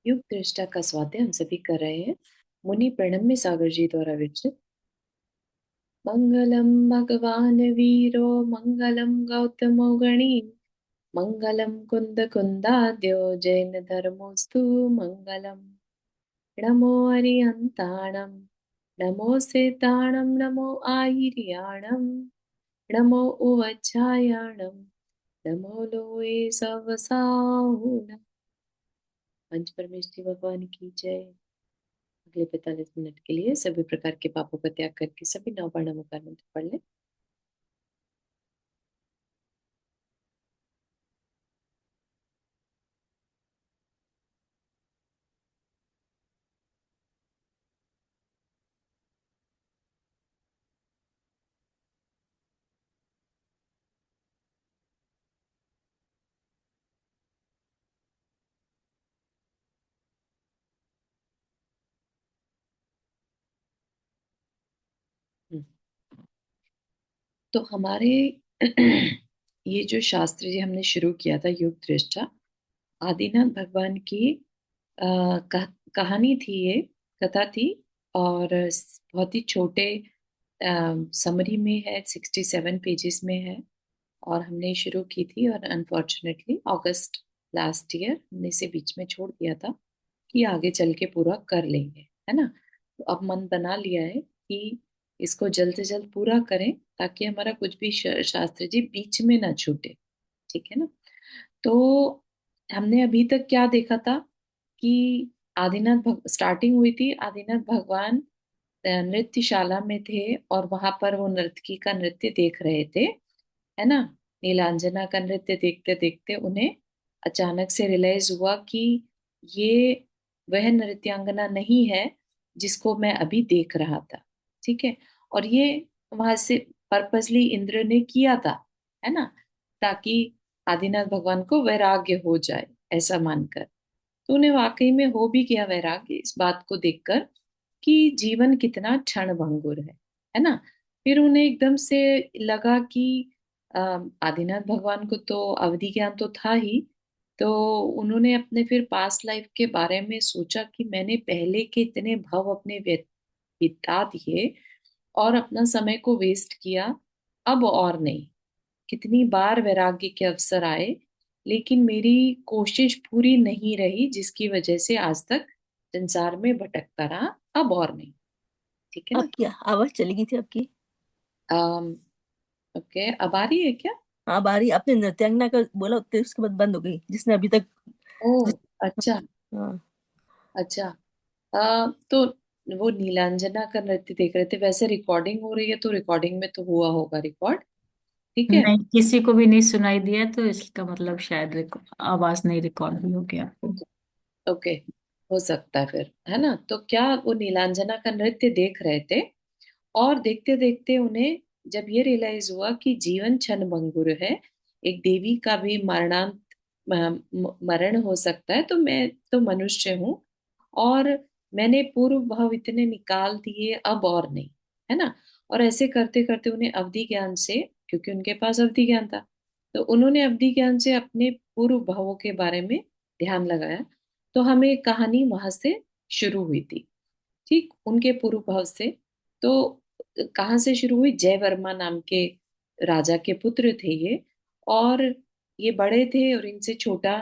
युग दृष्टा का स्वाध्याय हम सभी कर रहे हैं। मुनि प्रणम्य सागर जी द्वारा विरचित। मंगलम भगवान वीरो मंगलम गौतमो गणी मंगलम कुंद कुंदाद्यो जैन धर्मोस्तु मंगलम। नमो अरिहंताणम नमो सेताणम नमो आयिर्याणम नमो उवच्छायाणम नमो लोए सवसाहुन। पंच परमेश्वरी भगवान की जय। अगले 45 मिनट के लिए सभी प्रकार के पापों का त्याग करके सभी नौ वर्णों का मंत्र पढ़ लें। हम्म। तो हमारे ये जो शास्त्र जी हमने शुरू किया था युग दृष्टा, आदिनाथ भगवान की कहानी थी ये, कथा थी। और बहुत ही छोटे समरी में है, 67 पेजेस में है। और हमने शुरू की थी और अनफॉर्चुनेटली अगस्त लास्ट ईयर हमने इसे बीच में छोड़ दिया था कि आगे चल के पूरा कर लेंगे, है ना। तो अब मन बना लिया है कि इसको जल्द से जल्द पूरा करें ताकि हमारा कुछ भी शास्त्र जी बीच में ना छूटे। ठीक है ना। तो हमने अभी तक क्या देखा था कि स्टार्टिंग हुई थी, आदिनाथ भगवान नृत्यशाला में थे और वहां पर वो नर्तकी का नृत्य देख रहे थे, है ना। नीलांजना का नृत्य देखते देखते उन्हें अचानक से रियलाइज हुआ कि ये वह नृत्यांगना नहीं है जिसको मैं अभी देख रहा था। ठीक है। और ये वहां से पर्पसली इंद्र ने किया था, है ना, ताकि आदिनाथ भगवान को वैराग्य हो जाए, ऐसा मानकर। तो उन्हें वाकई में हो भी गया वैराग्य इस बात को देखकर कि जीवन कितना क्षण भंगुर है ना। फिर उन्हें एकदम से लगा कि आदिनाथ भगवान को तो अवधि ज्ञान तो था ही। तो उन्होंने अपने फिर पास्ट लाइफ के बारे में सोचा कि मैंने पहले के इतने भव अपने बिता दिए और अपना समय को वेस्ट किया, अब और नहीं। कितनी बार वैराग्य के अवसर आए लेकिन मेरी कोशिश पूरी नहीं रही, जिसकी वजह से आज तक संसार में भटकता रहा, अब और नहीं। ठीक है ना। आपकी आवाज चली गई थी आपकी। अम ओके, अब आ रही है क्या? हाँ, बारी आपने नृत्यांगना का बोला, उतने उसके बाद बंद हो गई जिसने अभी तक। ओह, जिस, अच्छा। हाँ। अच्छा। तो वो नीलांजना का नृत्य देख रहे थे, वैसे रिकॉर्डिंग हो रही है तो रिकॉर्डिंग में तो हुआ होगा रिकॉर्ड। ठीक है। नहीं, किसी को भी नहीं सुनाई दिया तो इसका मतलब शायद आवाज नहीं रिकॉर्ड हुई होगी आपको। ओके। ओके, हो सकता है फिर, है ना। तो क्या वो नीलांजना का नृत्य देख रहे थे और देखते देखते उन्हें जब ये रियलाइज हुआ कि जीवन क्षण भंगुर है, एक देवी का भी मरणांत मरण हो सकता है, तो मैं तो मनुष्य हूँ और मैंने पूर्व भाव इतने निकाल दिए, अब और नहीं, है ना। और ऐसे करते करते उन्हें अवधि ज्ञान से, क्योंकि उनके पास अवधि ज्ञान था, तो उन्होंने अवधि ज्ञान से अपने पूर्व भावों के बारे में ध्यान लगाया। तो हमें कहानी वहां से शुरू हुई थी, ठीक उनके पूर्व भाव से। तो कहाँ से शुरू हुई? जय वर्मा नाम के राजा के पुत्र थे ये। और ये बड़े थे और इनसे छोटा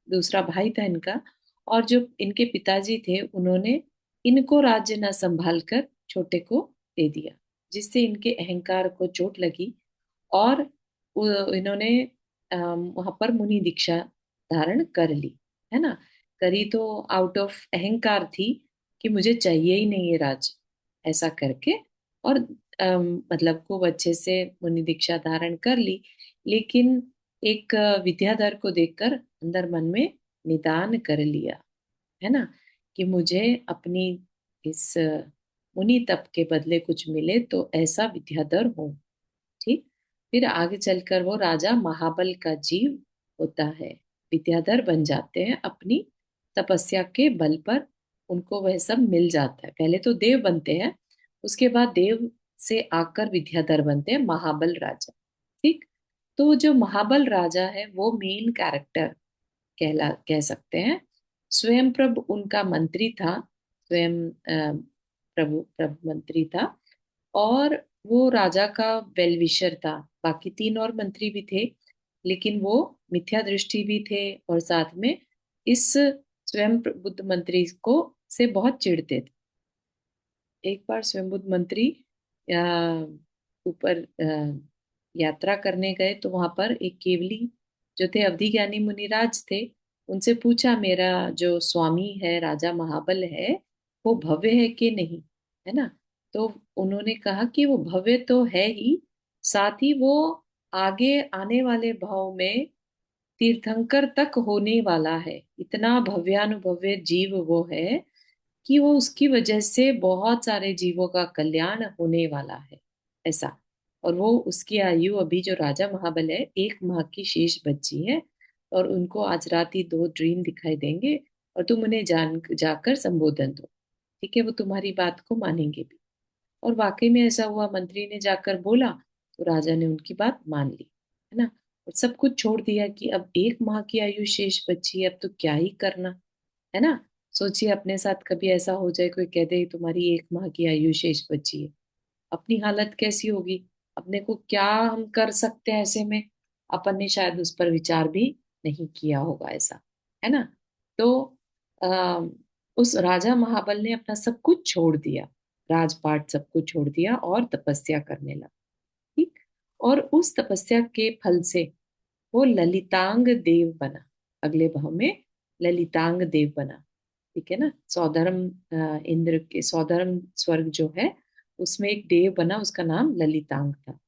दूसरा भाई था इनका। और जो इनके पिताजी थे उन्होंने इनको राज्य न संभाल कर छोटे को दे दिया, जिससे इनके अहंकार को चोट लगी। और इन्होंने वहां पर मुनि दीक्षा धारण कर ली, है ना। करी तो आउट ऑफ अहंकार थी कि मुझे चाहिए ही नहीं ये राज, ऐसा करके। और मतलब खूब अच्छे से मुनि दीक्षा धारण कर ली। लेकिन एक विद्याधर को देखकर अंदर मन में निदान कर लिया, है ना, कि मुझे अपनी इस मुनि तप के बदले कुछ मिले तो ऐसा विद्याधर हो। ठीक। फिर आगे चलकर वो राजा महाबल का जीव होता है, विद्याधर बन जाते हैं अपनी तपस्या के बल पर। उनको वह सब मिल जाता है, पहले तो देव बनते हैं, उसके बाद देव से आकर विद्याधर बनते हैं महाबल राजा। ठीक। तो जो महाबल राजा है वो मेन कैरेक्टर कह सकते हैं स्वयं प्रभु उनका मंत्री था, स्वयं प्रभु प्रभु मंत्री था, और वो राजा का वेल विशर था। बाकी तीन और मंत्री भी थे, लेकिन वो मिथ्या दृष्टि भी थे, और साथ में इस स्वयं बुद्ध मंत्री को से बहुत चिढ़ते थे। एक बार स्वयं बुद्ध मंत्री ऊपर यात्रा करने गए, तो वहां पर एक केवली जो थे, अवधि ज्ञानी मुनिराज थे, उनसे पूछा, मेरा जो स्वामी है राजा महाबल है, वो भव्य है कि नहीं, है ना? तो उन्होंने कहा कि वो भव्य तो है ही, साथ ही वो आगे आने वाले भाव में तीर्थंकर तक होने वाला है। इतना भव्यानुभव्य जीव वो है कि वो उसकी वजह से बहुत सारे जीवों का कल्याण होने वाला है, ऐसा। और वो उसकी आयु अभी जो राजा महाबल है, 1 माह की शेष बची है, और उनको आज रात ही 2 ड्रीम दिखाई देंगे, और तुम उन्हें जान जाकर संबोधन दो, ठीक है? वो तुम्हारी बात को मानेंगे भी। और वाकई में ऐसा हुआ, मंत्री ने जाकर बोला, तो राजा ने उनकी बात मान ली, है ना? और सब कुछ छोड़ दिया कि अब 1 माह की आयु शेष बची है, अब तो क्या ही करना, है ना? सोचिए अपने साथ कभी ऐसा हो जाए, कोई कह दे तुम्हारी 1 माह की आयु शेष बची है, अपनी हालत कैसी होगी? अपने को क्या हम कर सकते हैं ऐसे में? अपन ने शायद उस पर विचार भी नहीं किया होगा, ऐसा, है ना? तो आ, उस राजा महाबल ने अपना सब कुछ छोड़ दिया, राजपाट सब कुछ छोड़ दिया, और तपस्या करने लगा, ठीक। और उस तपस्या के फल से वो ललितांग देव बना, अगले भाव में ललितांग देव बना, ठीक है ना? सौधर्म इंद्र के सौधर्म स्वर्ग जो है, उसमें एक देव बना, उसका नाम ललितांग था।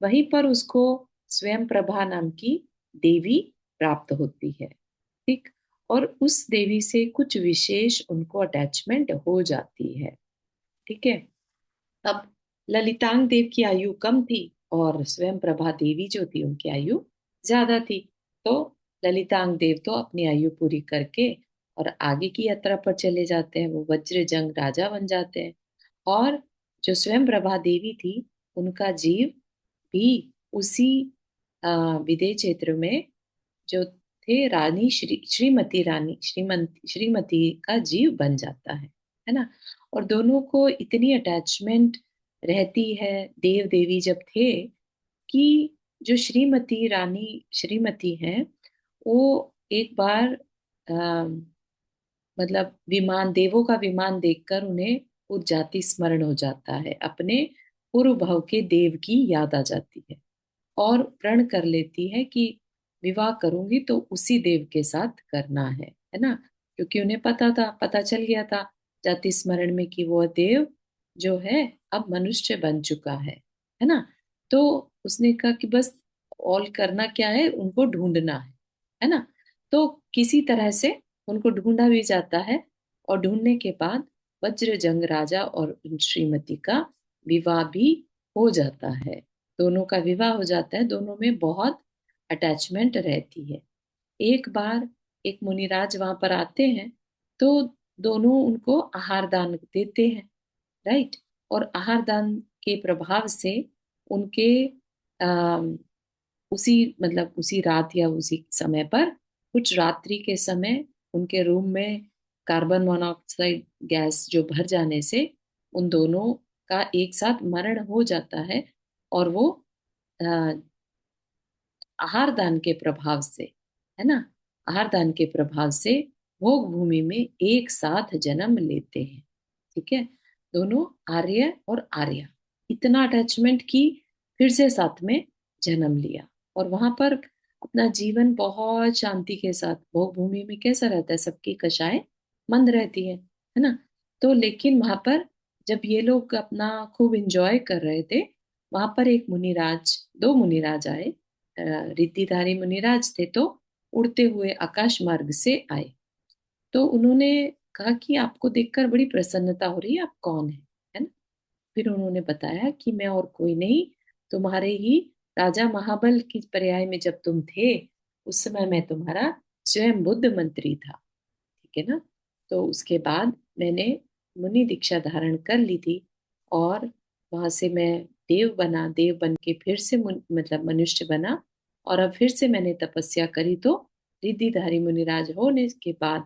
वहीं पर उसको स्वयं प्रभा नाम की देवी प्राप्त होती है, ठीक। और उस देवी से कुछ विशेष उनको अटैचमेंट हो जाती है, ठीक है। अब ललितांग देव की आयु कम थी, और स्वयं प्रभा देवी जो थी उनकी आयु ज्यादा थी। तो ललितांग देव तो अपनी आयु पूरी करके और आगे की यात्रा पर चले जाते हैं, वो वज्रजंग राजा बन जाते हैं। और जो स्वयं प्रभा देवी थी, उनका जीव भी उसी विदेह क्षेत्र में जो थे, रानी श्रीमती रानी श्रीमती का जीव बन जाता है ना? और दोनों को इतनी अटैचमेंट रहती है, देव देवी जब थे, कि जो श्रीमती रानी श्रीमती हैं, वो एक बार मतलब विमान, देवों का विमान देखकर उन्हें वो जाति स्मरण हो जाता है, अपने पूर्व भाव के देव की याद आ जाती है, और प्रण कर लेती है कि विवाह करूंगी तो उसी देव के साथ करना है ना? क्योंकि उन्हें पता था, पता चल गया था जाति स्मरण में कि वो देव जो है अब मनुष्य बन चुका है ना? तो उसने कहा कि बस ऑल करना क्या है, उनको ढूंढना है ना? तो किसी तरह से उनको ढूंढा भी जाता है, और ढूंढने के बाद वज्रजंग राजा और श्रीमती का विवाह भी हो जाता है। दोनों का विवाह हो जाता है, दोनों में बहुत अटैचमेंट रहती है। एक बार एक मुनिराज वहां पर आते हैं, तो दोनों उनको आहार दान देते हैं, राइट? और आहार दान के प्रभाव से उनके अम, उसी मतलब उसी रात या उसी समय पर, कुछ रात्रि के समय, उनके रूम में कार्बन मोनोऑक्साइड गैस जो भर जाने से उन दोनों का एक साथ मरण हो जाता है, और वो अ, आहार दान के प्रभाव से, है ना? आहार दान के प्रभाव से भोग भूमि में एक साथ जन्म लेते हैं, ठीक है। दोनों आर्य और आर्या, इतना अटैचमेंट की फिर से साथ में जन्म लिया, और वहां पर अपना जीवन बहुत शांति के साथ, भोग भूमि में कैसा रहता है, सबकी कषाय मंद रहती है ना? तो लेकिन वहां पर जब ये लोग अपना खूब एंजॉय कर रहे थे, वहां पर एक मुनिराज, 2 मुनिराज आए। रिद्धिधारी मुनिराज थे, तो उड़ते हुए आकाश मार्ग से आए। तो उन्होंने कहा कि आपको देखकर बड़ी प्रसन्नता हो रही है, आप कौन है ना? फिर उन्होंने बताया कि मैं और कोई नहीं, तुम्हारे ही राजा महाबल की पर्याय में जब तुम थे, उस समय मैं तुम्हारा स्वयं बुद्ध मंत्री था, ठीक है ना? तो उसके बाद मैंने मुनि दीक्षा धारण कर ली थी, और वहां से मैं देव बना, देव बन के फिर से मतलब मनुष्य बना, और अब फिर से मैंने तपस्या करी, तो रिद्धिधारी मुनिराज होने के बाद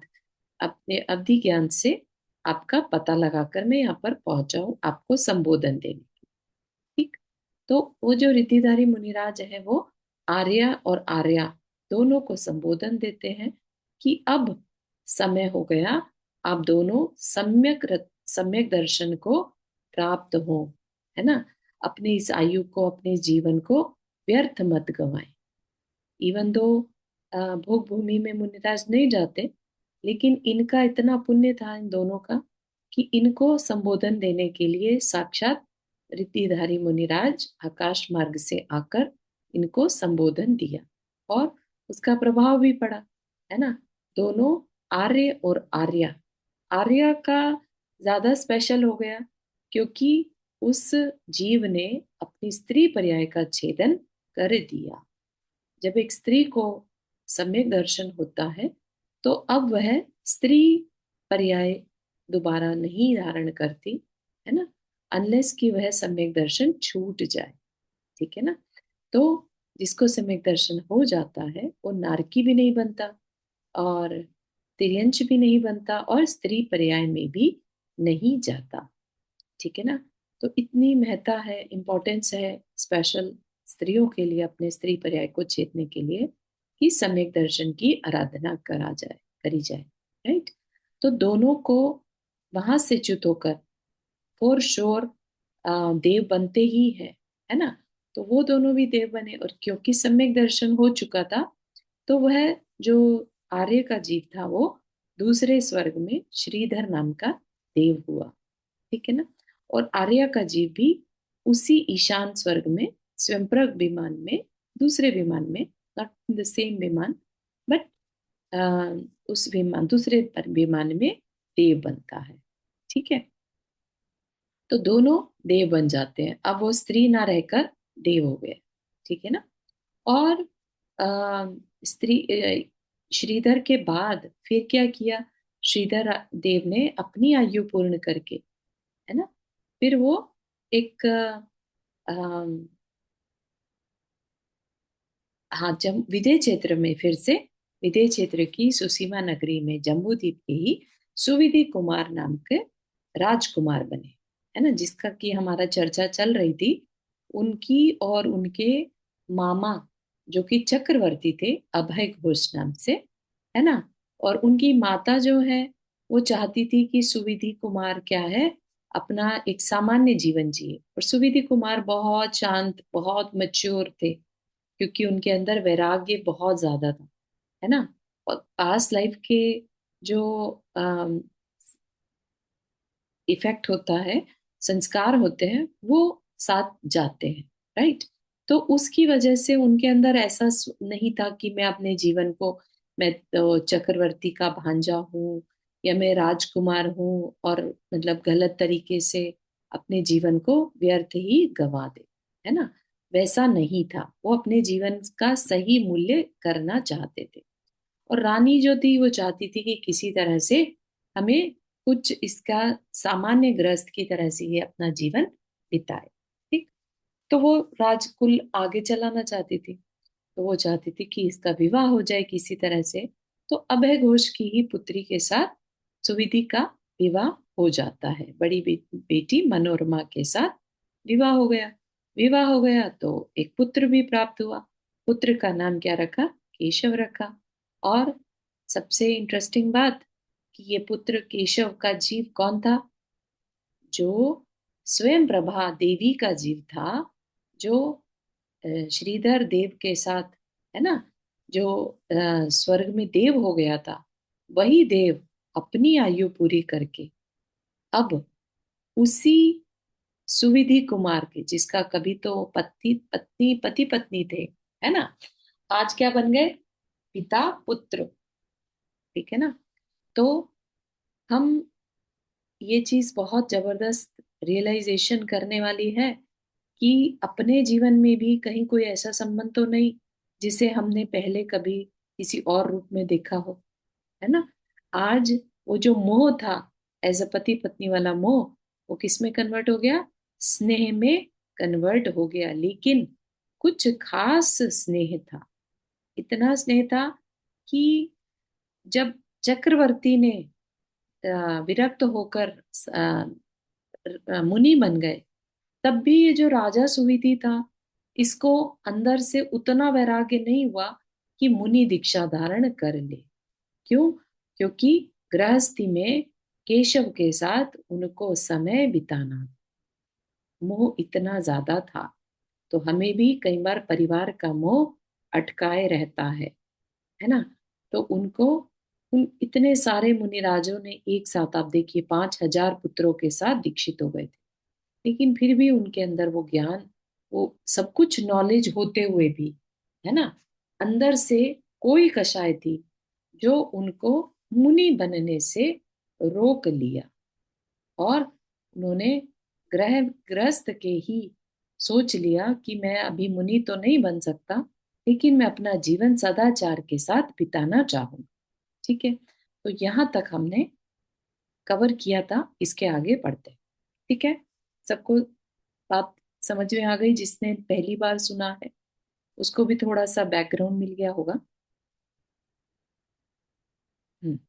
अपने अवधि ज्ञान से आपका पता लगाकर मैं यहाँ पर पहुंचा हूँ आपको संबोधन देने। ठीक। तो वो जो रिद्धिधारी मुनिराज है वो आर्या और आर्या दोनों को संबोधन देते हैं कि अब समय हो गया, आप दोनों सम्यक दर्शन को प्राप्त हो, है ना। अपनी इस आयु को, अपने जीवन को व्यर्थ मत गवाएं। इवन दो भोग भूमि में मुनिराज नहीं जाते, लेकिन इनका इतना पुण्य था इन दोनों का कि इनको संबोधन देने के लिए साक्षात रिद्धिधारी मुनिराज आकाश मार्ग से आकर इनको संबोधन दिया और उसका प्रभाव भी पड़ा, है ना। दोनों आर्य और आर्या, आर्या का ज्यादा स्पेशल हो गया क्योंकि उस जीव ने अपनी स्त्री पर्याय का छेदन कर दिया। जब एक स्त्री को सम्यक दर्शन होता है तो अब वह स्त्री पर्याय दोबारा नहीं धारण करती, है ना, अनलेस कि वह सम्यक दर्शन छूट जाए। ठीक है ना। तो जिसको सम्यक दर्शन हो जाता है वो नारकी भी नहीं बनता और तिर्यंच भी नहीं बनता और स्त्री पर्याय में भी नहीं जाता। ठीक है ना। तो इतनी महत्ता है, इम्पोर्टेंस है स्पेशल स्त्रियों के लिए अपने स्त्री पर्याय को छेदने के लिए कि सम्यक दर्शन की आराधना करी जाए। राइट। तो दोनों को वहां से च्युत होकर फॉर श्योर देव बनते ही है ना। तो वो दोनों भी देव बने और क्योंकि सम्यक दर्शन हो चुका था तो वह जो आर्य का जीव था वो दूसरे स्वर्ग में श्रीधर नाम का देव हुआ। ठीक है ना। और आर्या का जीव भी उसी ईशान स्वर्ग में स्वयंप्रभ विमान में, दूसरे विमान में, नॉट द सेम विमान बट उस विमान दूसरे विमान में देव बनता है। ठीक है। तो दोनों देव बन जाते हैं, अब वो स्त्री ना रहकर देव हो गए। ठीक है ना। और स्त्री श्रीधर के बाद फिर क्या किया, श्रीधर देव ने अपनी आयु पूर्ण करके, है ना, फिर वो एक हाँ जम विदेह क्षेत्र में फिर से विदेह क्षेत्र की सुसीमा नगरी में जम्बूद्वीप के ही सुविधि कुमार नाम के राजकुमार बने, है ना, जिसका कि हमारा चर्चा चल रही थी। उनकी और उनके मामा जो कि चक्रवर्ती थे अभय घोष नाम से, है ना, और उनकी माता जो है वो चाहती थी कि सुविधि कुमार क्या है अपना एक सामान्य जीवन जिए। और सुविधि कुमार बहुत शांत, बहुत मैच्योर थे क्योंकि उनके अंदर वैराग्य बहुत ज्यादा था, है ना। और पास्ट लाइफ के जो इफेक्ट होता है, संस्कार होते हैं, वो साथ जाते हैं। राइट। तो उसकी वजह से उनके अंदर ऐसा नहीं था कि मैं अपने जीवन को, मैं तो चक्रवर्ती का भांजा हूँ या मैं राजकुमार हूँ और मतलब गलत तरीके से अपने जीवन को व्यर्थ ही गवा दे, है ना। वैसा नहीं था, वो अपने जीवन का सही मूल्य करना चाहते थे। और रानी जो थी वो चाहती थी कि किसी तरह से हमें कुछ इसका सामान्य गृहस्थ की तरह से ये अपना जीवन बिताए। ठीक। तो वो राजकुल आगे चलाना चाहती थी, तो वो चाहती थी कि इसका विवाह हो जाए किसी तरह से। तो अभय घोष की ही पुत्री के साथ सुविधि का विवाह हो जाता है, बड़ी बेटी मनोरमा के साथ विवाह हो गया। विवाह हो गया तो एक पुत्र भी प्राप्त हुआ। पुत्र का नाम क्या रखा, केशव रखा। और सबसे इंटरेस्टिंग बात कि ये पुत्र केशव का जीव कौन था, जो स्वयं प्रभा देवी का जीव था, जो श्रीधर देव के साथ, है ना, जो स्वर्ग में देव हो गया था। वही देव अपनी आयु पूरी करके अब उसी सुविधि कुमार के, जिसका कभी तो पति पत्नी थे, है ना, आज क्या बन गए, पिता पुत्र। ठीक है ना। तो हम ये चीज बहुत जबरदस्त रियलाइजेशन करने वाली है कि अपने जीवन में भी कहीं कोई ऐसा संबंध तो नहीं जिसे हमने पहले कभी किसी और रूप में देखा हो, है ना। आज वो जो मोह था एज अ पति पत्नी वाला मोह, वो किस में कन्वर्ट हो गया, स्नेह में कन्वर्ट हो गया। लेकिन कुछ खास स्नेह था, इतना स्नेह था कि जब चक्रवर्ती ने विरक्त होकर मुनि बन गए, तब भी ये जो राजा सुविधि था, इसको अंदर से उतना वैराग्य नहीं हुआ कि मुनि दीक्षा धारण कर ले। क्यों? क्योंकि गृहस्थी में केशव के साथ उनको समय बिताना, मोह इतना ज्यादा था। तो हमें भी कई बार परिवार का मोह अटकाए रहता है ना। तो उनको, उन इतने सारे मुनिराजों ने एक साथ, आप देखिए, 5,000 पुत्रों के साथ दीक्षित हो गए थे, लेकिन फिर भी उनके अंदर वो ज्ञान, वो सब कुछ नॉलेज होते हुए भी, है ना, अंदर से कोई कषाय थी जो उनको मुनि बनने से रोक लिया। और उन्होंने गृहस्थ के ही सोच लिया कि मैं अभी मुनि तो नहीं बन सकता, लेकिन मैं अपना जीवन सदाचार के साथ बिताना चाहूंगा। ठीक है, तो यहां तक हमने कवर किया था, इसके आगे बढ़ते हैं। ठीक है, सबको बात समझ में आ गई? जिसने पहली बार सुना है उसको भी थोड़ा सा बैकग्राउंड मिल गया होगा। हम्म।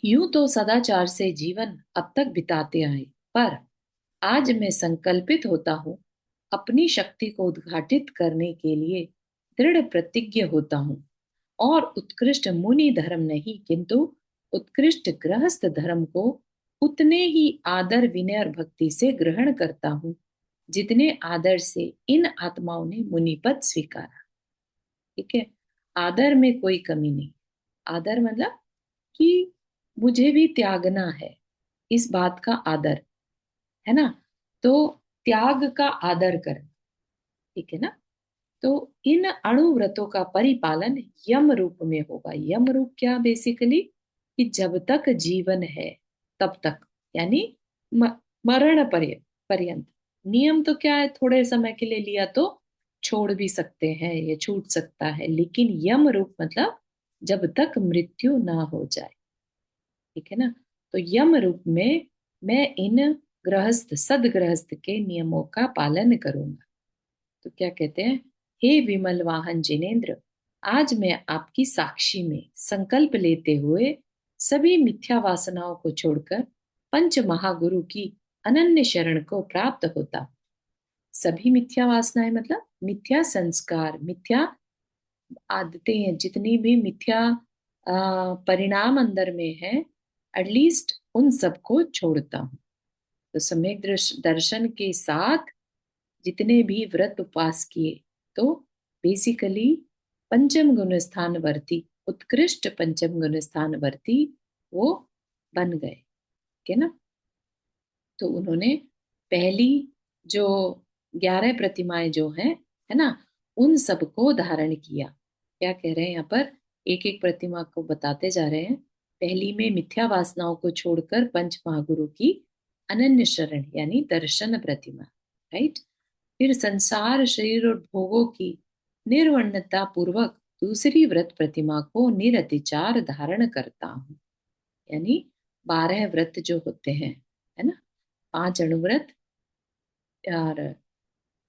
यूं तो सदाचार से जीवन अब तक बिताते आए, पर आज मैं संकल्पित होता हूँ, अपनी शक्ति को उद्घाटित करने के लिए दृढ़ प्रतिज्ञ होता हूँ, और उत्कृष्ट मुनि धर्म नहीं किंतु उत्कृष्ट गृहस्थ धर्म को उतने ही आदर, विनय और भक्ति से ग्रहण करता हूँ जितने आदर से इन आत्माओं ने मुनि पद स्वीकारा। ठीक है, आदर में कोई कमी नहीं। आदर मतलब कि मुझे भी त्यागना है, इस बात का आदर, है ना। तो त्याग का आदर कर, ठीक है ना। तो इन अणुव्रतों का परिपालन यम रूप में होगा। यम रूप क्या? बेसिकली कि जब तक जीवन है तब तक, यानी म- मरण पर्यंत। नियम तो क्या है, थोड़े समय के लिए लिया तो छोड़ भी सकते हैं, ये छूट सकता है, लेकिन यम रूप मतलब जब तक मृत्यु ना हो जाए। ठीक है ना। तो यम रूप में मैं इन गृहस्थ, सदगृहस्थ के नियमों का पालन करूंगा। तो क्या कहते हैं? हे विमल वाहन जिनेन्द्र, आज मैं आपकी साक्षी में संकल्प लेते हुए सभी मिथ्या वासनाओं को छोड़कर पंच महागुरु की अनन्य शरण को प्राप्त होता हूं। सभी मिथ्या वासनाएं मतलब मिथ्या संस्कार, मिथ्या आदतें हैं, जितनी भी मिथ्या परिणाम अंदर में है, एटलीस्ट उन सबको छोड़ता हूँ। तो सम्यक दर्शन के साथ जितने भी व्रत उपवास किए, तो बेसिकली पंचम गुण स्थान वर्ती, उत्कृष्ट पंचम गुण स्थान वर्ती वो बन गए। ठीक है ना। तो उन्होंने पहली जो 11 प्रतिमाएं जो हैं, है ना, उन सबको धारण किया। क्या कह रहे हैं यहाँ पर? एक एक प्रतिमा को बताते जा रहे हैं। पहली में मिथ्या वासनाओं को छोड़कर पंच महागुरु की अनन्य शरण, यानी दर्शन प्रतिमा, राइट। फिर संसार, शरीर और भोगों की निर्वण्णता पूर्वक दूसरी व्रत प्रतिमा को निरतिचार धारण करता हूँ। यानी 12 व्रत जो होते हैं, है ना, 5 अणुव्रत और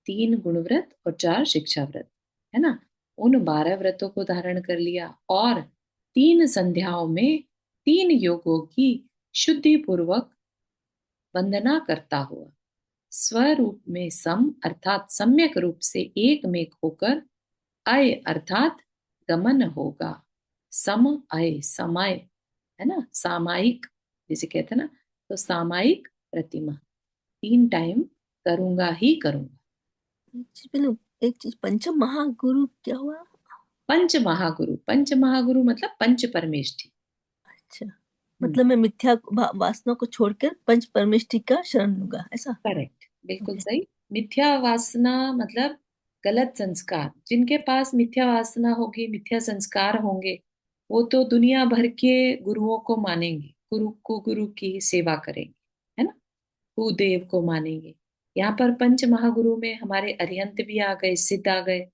3 गुणव्रत और 4 शिक्षा व्रत, है ना, उन 12 व्रतों को धारण कर लिया, और 3 संध्याओं में 3 योगों की शुद्धि पूर्वक वंदना करता हुआ स्वरूप में सम अर्थात सम्यक रूप से एक में होकर अय अर्थात गमन होगा। सम अय, समय, है ना, सामायिक जिसे कहते हैं ना, तो सामायिक प्रतिमा 3 टाइम करूंगा ही करूंगा। एक चीज पहले, एक चीज, पंचम महागुरु क्या हुआ? पंच महागुरु, पंच महागुरु मतलब पंच परमेष्ठी। अच्छा, मतलब मैं मिथ्या वासना को छोड़कर पंच परमेष्टि का शरण लूंगा, ऐसा? करेक्ट, बिल्कुल ओके। सही। मिथ्या वासना मतलब गलत संस्कार। जिनके पास मिथ्या वासना होगी, मिथ्या संस्कार होंगे, वो तो दुनिया भर के गुरुओं को मानेंगे, गुरु को, गुरु की सेवा करेंगे, है ना, भूदेव को मानेंगे। यहाँ पर पंच महागुरु में हमारे अरिहंत भी आ गए, सिद्ध आ गए,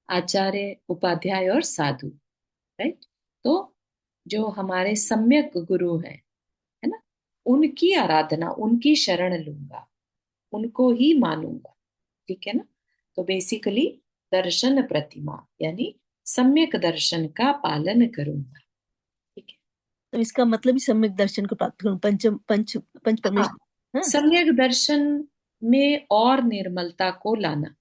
आचार्य, उपाध्याय और साधु, राइट। तो जो हमारे सम्यक गुरु हैं, है ना, उनकी आराधना, उनकी शरण लूंगा, उनको ही मानूंगा। ठीक है ना। तो बेसिकली दर्शन प्रतिमा यानी सम्यक दर्शन का पालन करूंगा। ठीक है। तो इसका मतलब ही सम्यक दर्शन को प्राप्त करूं, पंच हाँ, परमेश्वर। हाँ, सम्यक दर्शन में और निर्मलता को लाना।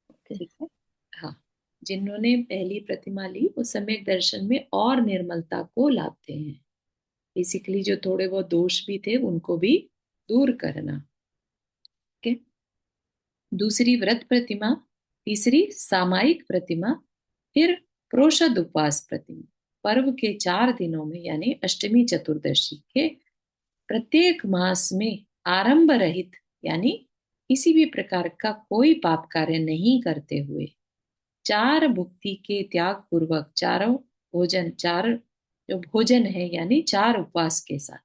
ओके। ठीक है। हाँ, जिन्होंने पहली प्रतिमा ली वो सम्यक दर्शन में और निर्मलता को लाते हैं। बेसिकली जो थोड़े बहुत दोष भी थे उनको भी दूर करना। ठीक है। दूसरी व्रत प्रतिमा, तीसरी सामायिक प्रतिमा, फिर प्रोषद उपवास प्रतिमा। पर्व के 4 दिनों में यानी अष्टमी चतुर्दशी के प्रत्येक मास में आरंभ रहित यानी किसी भी प्रकार का कोई पाप कार्य नहीं करते हुए 4 भुक्ति के त्याग पूर्वक चार जो भोजन है यानी 4 उपवास के साथ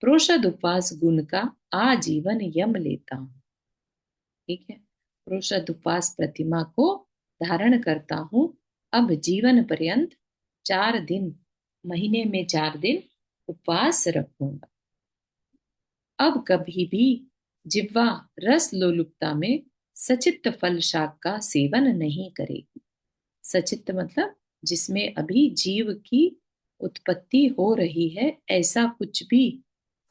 प्रोषद उपवास गुण का आजीवन यम लेता हूँ। ठीक है। प्रोषद उपवास प्रतिमा को धारण करता हूँ अब जीवन पर्यंत। 4 दिन, महीने में 4 दिन उपवास रखूंगा। अब कभी भी जिह्वा रस लोलुपता में सचित्त फल शाक का सेवन नहीं करेगी। सचित्त मतलब जिसमें अभी जीव की उत्पत्ति हो रही है ऐसा कुछ भी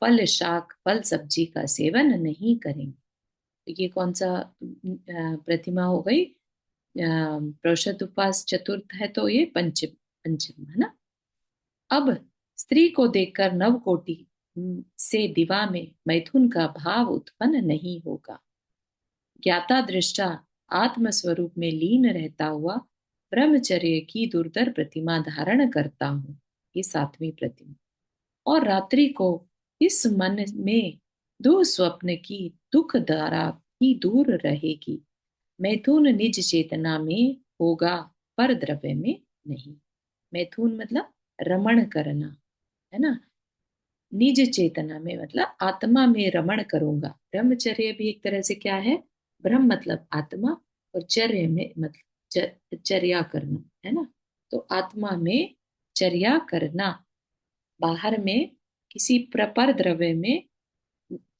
फल शाक फल सब्जी का सेवन नहीं करेंगे। तो ये कौन सा प्रतिमा हो गई? प्रोषद उपवास चतुर्थ है तो ये पंचम पंचम है ना। अब स्त्री को देखकर नवकोटि से दिवा में मैथुन का भाव उत्पन्न नहीं होगा। ज्ञाता दृष्टा आत्म स्वरूप में लीन रहता हुआ ब्रह्मचर्य की दुर्धर प्रतिमा धारण करता हूँ। ये 7वीं प्रतिमा। और रात्रि को इस मन में दुस्वप्न की दुख धारा भी दूर रहेगी। मैथुन निज चेतना में होगा पर द्रव्य में नहीं। मैथुन मतलब रमण करना है ना। निज चेतना में मतलब आत्मा में रमण करूंगा। ब्रह्मचर्य भी एक तरह से क्या है? ब्रह्म मतलब आत्मा और चर्य में मतलब चर्या करना है ना। तो आत्मा में चर्या करना, बाहर में किसी प्रपर द्रव्य में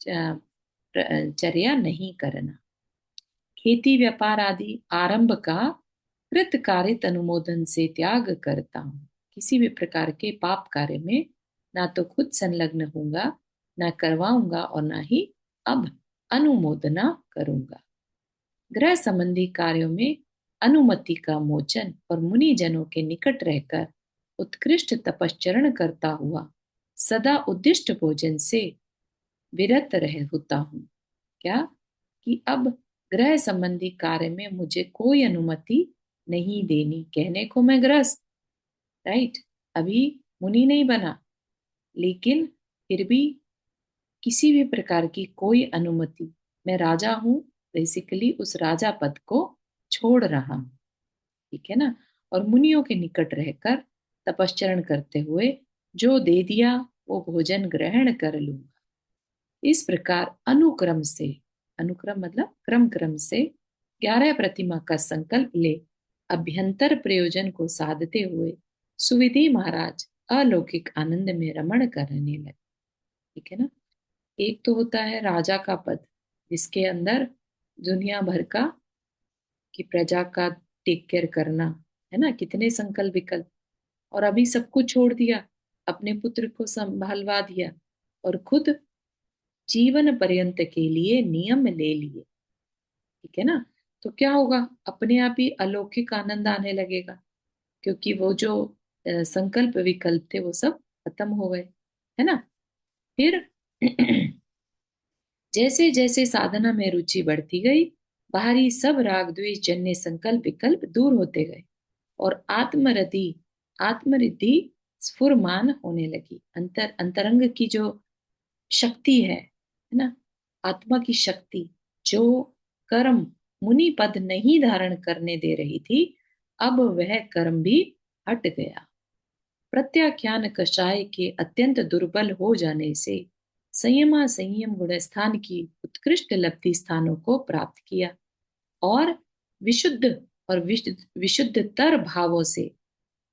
चर्या नहीं करना। खेती व्यापार आदि आरंभ का कृतकारित अनुमोदन से त्याग करता हूँ। किसी भी प्रकार के पाप कार्य में ना तो खुद संलग्न होऊंगा, ना करवाऊंगा और ना ही अब अनुमोदना करूंगा। ग्रह संबंधी कार्यों में अनुमति का मोचन और मुनि जनों के निकट रहकर उत्कृष्ट तपश्चरण करता हुआ सदा उद्दिष्ट भोजन से विरत रह होता हूँ। क्या? कि अब ग्रह संबंधी कार्य में मुझे कोई अनुमति नहीं देनी। कहने को मैं गृहस्थ, राइट, अभी मुनि नहीं बना, लेकिन फिर भी किसी भी प्रकार की कोई अनुमति, मैं राजा हूं, बेसिकली उस राजा पद को छोड़ रहा हूं। ठीक है ना। और मुनियों के निकट रहकर तपश्चरण करते हुए जो दे दिया वो भोजन ग्रहण कर लूंगा। इस प्रकार अनुक्रम से, अनुक्रम मतलब क्रम क्रम से 11 प्रतिमा का संकल्प ले अभ्यंतर प्रयोजन को साधते हुए सुविधि महाराज अलौकिक आनंद में रमण करने लगे। ठीक है ना। एक तो होता है राजा का पद जिसके अंदर दुनिया भर का की प्रजा का टेक केयर करना है ना। कितने संकल्प विकल्प, और अभी सब कुछ छोड़ दिया, अपने पुत्र को संभालवा दिया और खुद जीवन पर्यंत के लिए नियम ले लिए। ठीक है ना। तो क्या होगा? अपने आप ही अलौकिक आनंद आने लगेगा, क्योंकि वो जो संकल्प विकल्प थे वो सब खत्म हो गए, है ना। फिर जैसे जैसे साधना में रुचि बढ़ती गई बाहरी सब राग द्वेष जन्य संकल्प विकल्प दूर होते गए और आत्मरिद्धि स्फुरमान होने लगी। अंतरंग की जो शक्ति है ना, आत्मा की शक्ति जो कर्म मुनि पद नहीं धारण करने दे रही थी, अब वह कर्म भी हट गया। प्रत्याख्यान कषाय के अत्यंत दुर्बल हो जाने से संयम गुण स्थान की उत्कृष्ट लब्धि स्थानों को प्राप्त किया और विशुद्ध और विशुद्धतर भावों से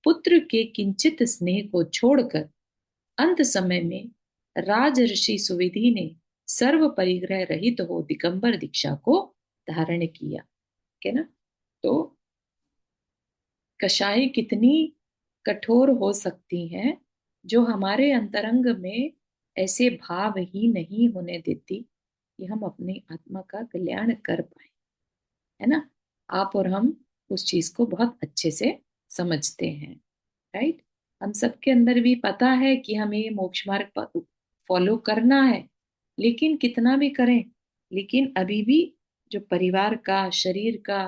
पुत्र के किंचित स्नेह को छोड़कर अंत समय में राज ऋषि सुविधि ने सर्व परिग्रह रहित हो दिगंबर दीक्षा को धारण किया। ठीक है ना। तो कषाय कितनी कठोर हो सकती हैं, जो हमारे अंतरंग में ऐसे भाव ही नहीं होने देती कि हम अपनी आत्मा का कल्याण कर पाए, है ना। आप और हम उस चीज को बहुत अच्छे से समझते हैं, राइट। हम सबके अंदर भी पता है कि हमें ये मोक्ष मार्ग फॉलो करना है, लेकिन कितना भी करें, लेकिन अभी भी जो परिवार का, शरीर का,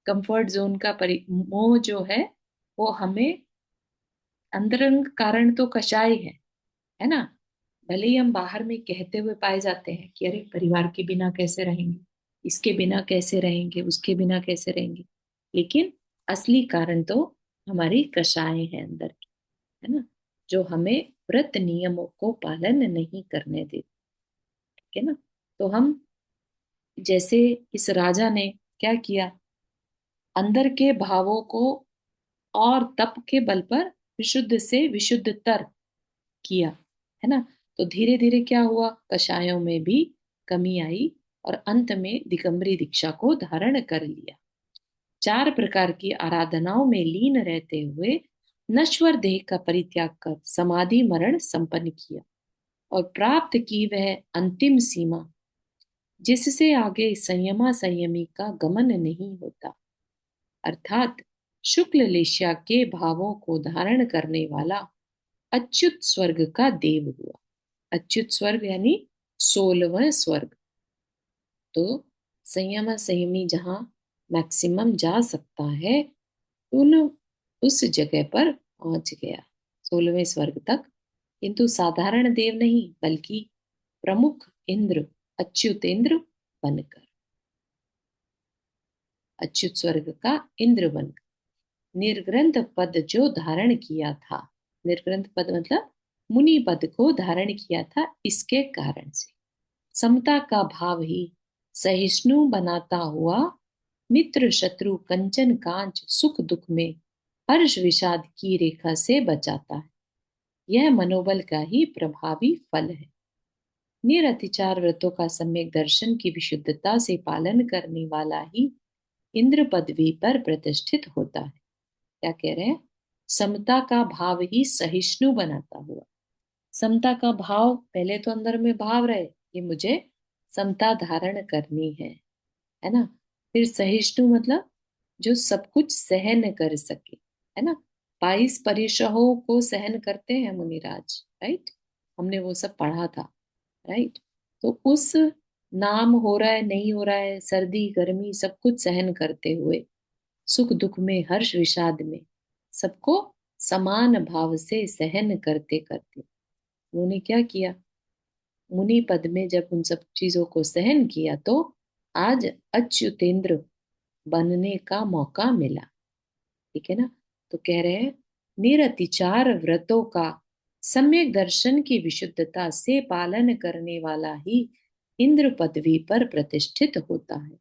कंफर्ट जोन का मोह जो है, वो हमें अंतरंग कारण तो कषाय है ना। भले ही हम बाहर में कहते हुए पाए जाते हैं कि अरे परिवार के बिना कैसे रहेंगे, इसके बिना कैसे रहेंगे, उसके बिना कैसे रहेंगे, लेकिन असली कारण तो हमारी कषाय है अंदर की, है ना, जो हमें व्रत नियमों को पालन नहीं करने देती, ठीक है ना। तो हम, जैसे इस राजा ने क्या किया, अंदर के भावों को और तप के बल पर विशुद्ध से विशुद्धतर किया, है ना। तो धीरे धीरे क्या हुआ, कषायों में भी कमी आई और अंत में दिगंबरी दीक्षा को धारण कर लिया। 4 प्रकार की आराधनाओं में लीन रहते हुए नश्वर देह का परित्याग कर समाधि मरण संपन्न किया और प्राप्त की वह अंतिम सीमा, जिससे आगे संयमा संयमी का गमन नहीं होता, अर्थात शुक्ल लेश्या के भावों को धारण करने वाला अच्युत स्वर्ग का देव हुआ। अच्युत स्वर्ग यानी 16वां स्वर्ग। तो संयम संयमी जहां मैक्सिमम जा सकता है, उन उस जगह पर पहुंच गया, 16वें स्वर्ग तक। किंतु साधारण देव नहीं, बल्कि प्रमुख इंद्र, अच्युत इंद्र बनकर, अच्युत स्वर्ग का इंद्र बनकर निर्ग्रंथ पद जो धारण किया था, निर्ग्रंथ पद मतलब मुनि पद को धारण किया था, इसके कारण से समता का भाव ही सहिष्णु बनाता हुआ मित्र शत्रु कंचन कांच सुख दुख में हर्ष विषाद की रेखा से बचाता है। यह मनोबल का ही प्रभावी फल है। निरतिचार व्रतों का सम्यक दर्शन की विशुद्धता से पालन करने वाला ही इंद्र पदवी पर प्रतिष्ठित होता है। क्या कह रहे हैं, समता का भाव ही सहिष्णु बनाता हुआ। समता का भाव, पहले तो अंदर में भाव रहे कि मुझे समता धारण करनी है ना। फिर सहिष्णु मतलब जो सब कुछ सहन कर सके, है ना। 22 परिशहों को सहन करते हैं मुनिराज, राइट। हमने वो सब पढ़ा था, राइट। तो उस नाम हो रहा है नहीं हो रहा है, सर्दी गर्मी सब कुछ सहन करते हुए, सुख दुख में हर्ष विषाद में सबको समान भाव से सहन करते करते उन्होंने क्या किया, मुनि पद में जब उन सब चीजों को सहन किया, तो आज अच्युतेंद्र बनने का मौका मिला, ठीक है ना। तो कह रहे हैं निरतिचार व्रतों का सम्यक दर्शन की विशुद्धता से पालन करने वाला ही इंद्र पदवी पर प्रतिष्ठित होता है।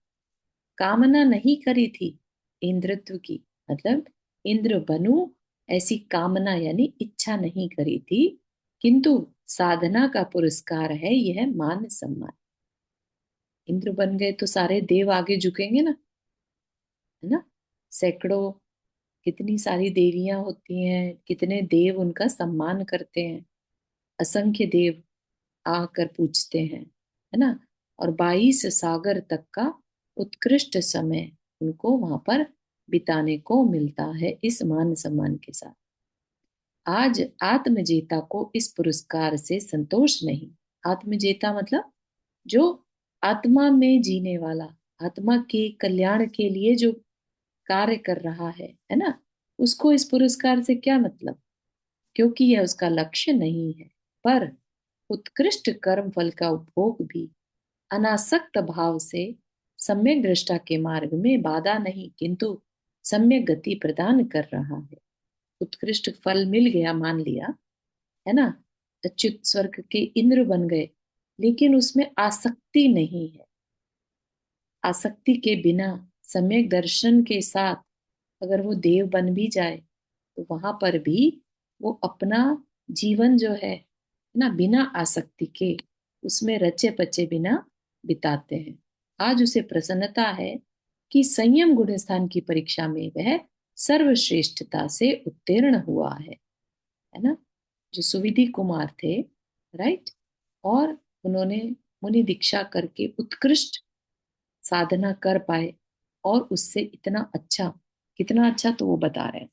कामना नहीं करी थी इंद्रत्व की, मतलब इंद्र बनूं ऐसी कामना यानी इच्छा नहीं करी थी, किंतु साधना का पुरस्कार है यह मान सम्मान। इंद्र बन गए तो सारे देव आगे झुकेंगे ना, है ना। सैकड़ों, कितनी सारी देवियां होती हैं, कितने देव उनका सम्मान करते हैं, असंख्य देव आकर पूछते हैं, है ना। और 22 सागर तक का उत्कृष्ट समय उनको वहां पर बिताने को मिलता है इस मान सम्मान के साथ। आज आत्मजेता को इस पुरस्कार से संतोष नहीं। आत्मजेता मतलब जो आत्मा में जीने वाला, आत्मा के कल्याण के लिए जो कार्य कर रहा है ना, उसको इस पुरस्कार से क्या मतलब, क्योंकि यह उसका लक्ष्य नहीं है। पर उत्कृष्ट कर्म फल का उपभोग भी अनासक्त भाव से सम्यक दृष्टा के मार्ग में बाधा नहीं, किंतु सम्यक गति प्रदान कर रहा है। उत्कृष्ट फल मिल गया, मान लिया, है ना, अच्युत स्वर्ग के इंद्र बन गए, लेकिन उसमें आसक्ति नहीं है। आसक्ति के बिना सम्यक दर्शन के साथ अगर वो देव बन भी जाए, तो वहां पर भी वो अपना जीवन जो है ना, बिना आसक्ति के उसमें रचे पचे बिना बिताते हैं। आज उसे प्रसन्नता है कि संयम गुण स्थान की परीक्षा में वह सर्वश्रेष्ठता से उत्तीर्ण हुआ है ना। जो सुविधि कुमार थे, राइट, और उन्होंने मुनि दीक्षा करके उत्कृष्ट साधना कर पाए, और उससे इतना अच्छा, कितना अच्छा तो वो बता रहे हैं।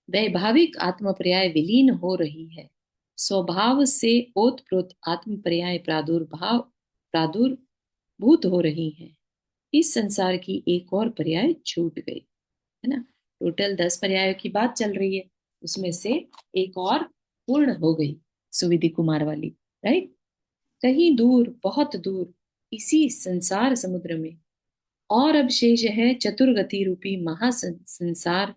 वैभाविक आत्मपर्याय विलीन हो रही है, स्वभाव से ओतप्रोत आत्मपर्याय प्रादुर्भूत हो रही है। इस संसार की एक और पर्याय छूट गई, है ना। टोटल 10 पर्यायों की बात चल रही है, उसमें से एक और पूर्ण हो गई, सुविधि कुमार वाली, राइट। कहीं दूर, बहुत दूर, इसी संसार समुद्र में और अब शेष है चतुर्गति रूपी महासंसार